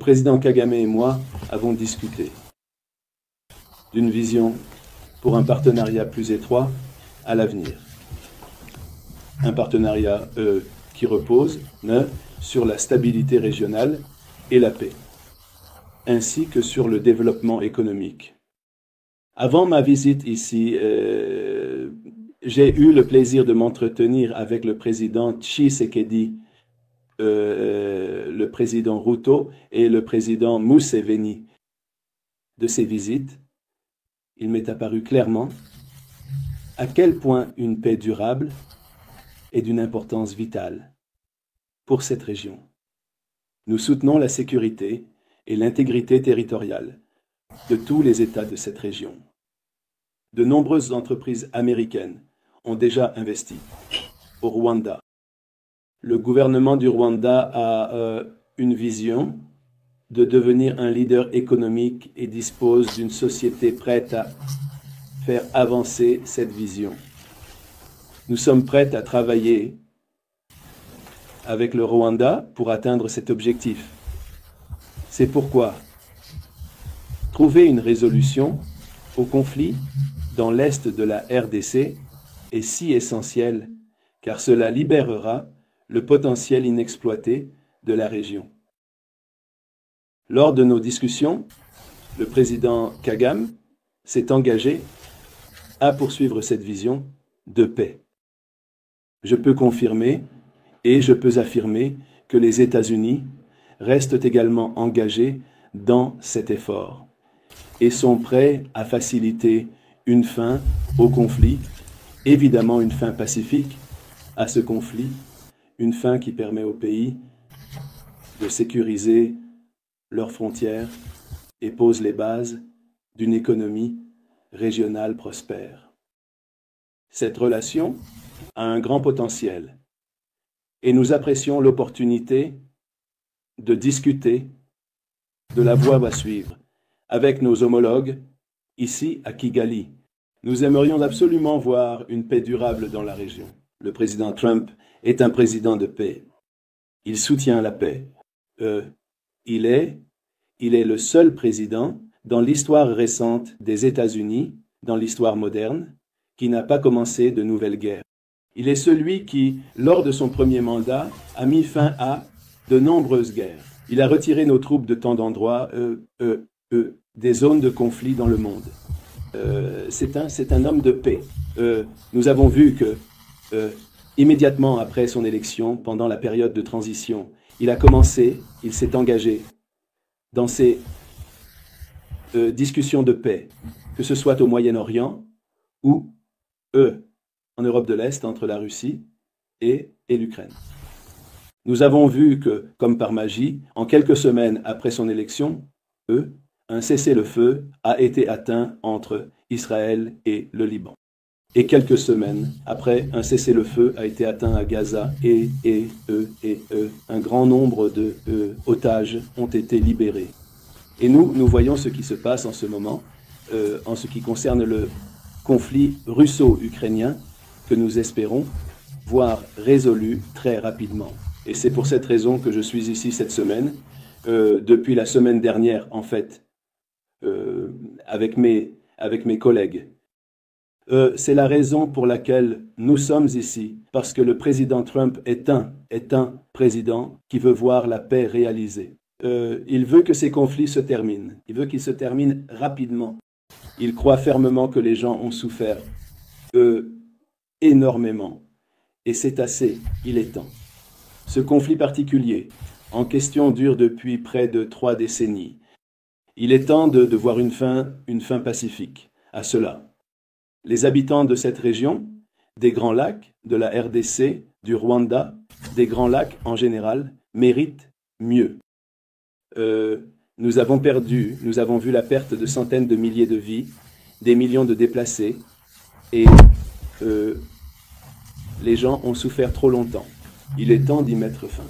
président Kagame et moi avons discuté d'une vision pour un partenariat plus étroit à l'avenir. Un partenariat qui repose sur la stabilité régionale et la paix, ainsi que sur le développement économique. Avant ma visite ici, j'ai eu le plaisir de m'entretenir avec le président Tshisekedi, le président Ruto et le président Museveni. De ces visites, il m'est apparu clairement à quel point une paix durable est d'une importance vitale pour cette région. Nous soutenons la sécurité et l'intégrité territoriale de tous les États de cette région. De nombreuses entreprises américaines ont déjà investi au Rwanda. Le gouvernement du Rwanda a une vision de devenir un leader économique et dispose d'une société prête à faire avancer cette vision. Nous sommes prêts à travailler avec le Rwanda pour atteindre cet objectif. C'est pourquoi trouver une résolution au conflit dans l'est de la RDC est si essentiel, car cela libérera le potentiel inexploité de la région. Lors de nos discussions, le président Kagame s'est engagé à poursuivre cette vision de paix. Je peux confirmer et je peux affirmer que les États-Unis restent également engagés dans cet effort et sont prêts à faciliter une fin au conflit, évidemment une fin pacifique à ce conflit, une fin qui permet au pays de sécuriser leurs frontières et pose les bases d'une économie régionale prospère. Cette relation a un grand potentiel et nous apprécions l'opportunité de discuter de la voie à suivre avec nos homologues ici à Kigali. Nous aimerions absolument voir une paix durable dans la région. Le président Trump est un président de paix. Il soutient la paix. Il est le seul président dans l'histoire récente des États-Unis, dans l'histoire moderne, qui n'a pas commencé de nouvelles guerres. Il est celui qui, lors de son premier mandat, a mis fin à de nombreuses guerres. Il a retiré nos troupes de tant d'endroits, des zones de conflit dans le monde. C'est un homme de paix. Nous avons vu que, immédiatement après son élection, pendant la période de transition, il s'est engagé dans ces discussions de paix, que ce soit au Moyen-Orient ou en Europe de l'Est, entre la Russie et l'Ukraine. Nous avons vu que, comme par magie, en quelques semaines après son élection, un cessez-le-feu a été atteint entre Israël et le Liban. Et quelques semaines après, un cessez-le-feu a été atteint à Gaza et un grand nombre d'otages ont été libérés. Et nous voyons ce qui se passe en ce moment en ce qui concerne le conflit russo-ukrainien que nous espérons voir résolu très rapidement. Et c'est pour cette raison que je suis ici cette semaine, depuis la semaine dernière en fait, avec mes collègues. C'est la raison pour laquelle nous sommes ici, parce que le président Trump est un président qui veut voir la paix réalisée. Il veut que ces conflits se terminent, il veut qu'ils se terminent rapidement. Il croit fermement que les gens ont souffert énormément, et c'est assez, il est temps. Ce conflit particulier, en question, dure depuis près de 3 décennies. Il est temps de voir une fin pacifique à cela. Les habitants de cette région, des Grands Lacs, de la RDC, du Rwanda, des Grands Lacs en général, méritent mieux. Nous avons vu la perte de centaines de milliers de vies, des millions de déplacés, et les gens ont souffert trop longtemps. Il est temps d'y mettre fin.